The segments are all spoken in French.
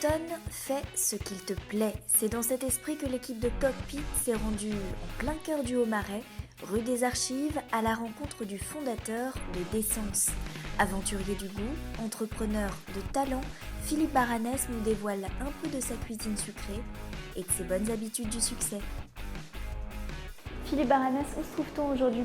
l'automne, fais ce qu'il te plaît. C'est dans cet esprit que l'équipe de Cockpit s'est rendue en plein cœur du Haut-Marais, rue des Archives, à la rencontre du fondateur de D'Essence. Aventurier du goût, entrepreneur de talent, Philippe Baranès nous dévoile un peu de sa cuisine sucrée et de ses bonnes habitudes du succès. Philippe Baranès, où se trouve-t-on aujourd'hui ?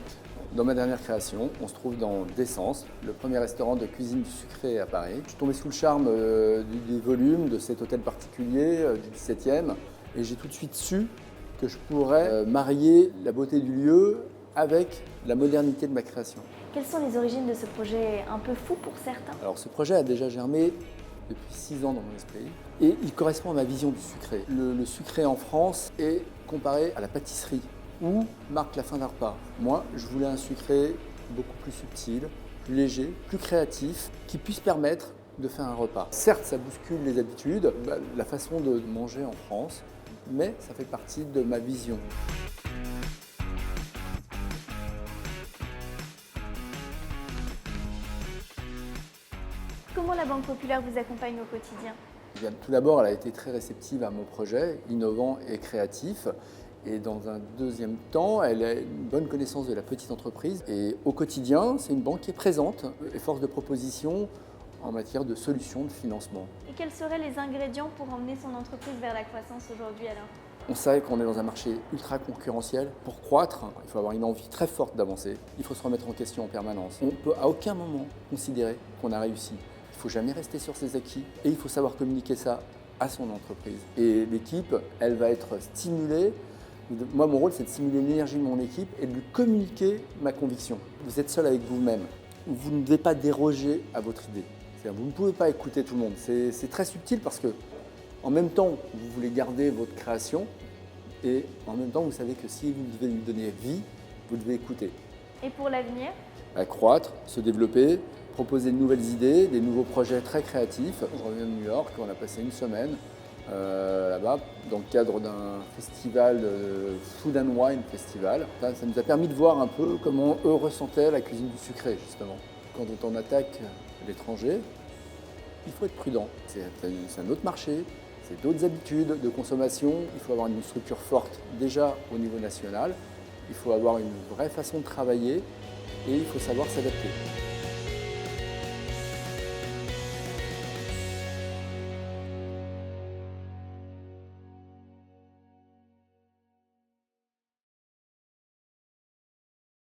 Dans ma dernière création, on se trouve dans D'Essence, le premier restaurant de cuisine du sucré à Paris. Je suis tombé sous le charme des volumes de cet hôtel particulier du 17e et j'ai tout de suite su que je pourrais marier la beauté du lieu avec la modernité de ma création. Quelles sont les origines de ce projet un peu fou pour certains ? Alors ce projet a déjà germé depuis 6 ans dans mon esprit et il correspond à ma vision du sucré. Le sucré en France est comparé à la pâtisserie, où marque la fin d'un repas. Moi, je voulais un sucré beaucoup plus subtil, plus léger, plus créatif, qui puisse permettre de faire un repas. Certes, ça bouscule les habitudes, la façon de manger en France, mais ça fait partie de ma vision. Comment la Banque Populaire vous accompagne au quotidien ? Tout d'abord, elle a été très réceptive à mon projet, innovant et créatif. Et dans un deuxième temps, elle a une bonne connaissance de la petite entreprise. Et au quotidien, c'est une banque qui est présente et force de proposition en matière de solutions de financement. Et quels seraient les ingrédients pour emmener son entreprise vers la croissance aujourd'hui, Alain ? On sait qu'on est dans un marché ultra concurrentiel. Pour croître, il faut avoir une envie très forte d'avancer. Il faut se remettre en question en permanence. On ne peut à aucun moment considérer qu'on a réussi. Il ne faut jamais rester sur ses acquis et il faut savoir communiquer ça à son entreprise. Et l'équipe, elle va être stimulée. Moi, mon rôle, c'est de stimuler l'énergie de mon équipe et de lui communiquer ma conviction. Vous êtes seul avec vous-même. Vous ne devez pas déroger à votre idée. C'est-à-dire, vous ne pouvez pas écouter tout le monde. C'est très subtil parce que, en même temps, vous voulez garder votre création et en même temps, vous savez que si vous devez lui donner vie, vous devez écouter. Et pour l'avenir ? Croître, se développer, proposer de nouvelles idées, des nouveaux projets très créatifs. Je reviens de New York, on a passé une semaine là-bas, dans le cadre d'un festival, Food and Wine Festival. Ça nous a permis de voir un peu comment eux ressentaient la cuisine du sucré, justement. Quand on attaque l'étranger, il faut être prudent. C'est un autre marché, c'est d'autres habitudes de consommation. Il faut avoir une structure forte déjà au niveau national. Il faut avoir une vraie façon de travailler et il faut savoir s'adapter.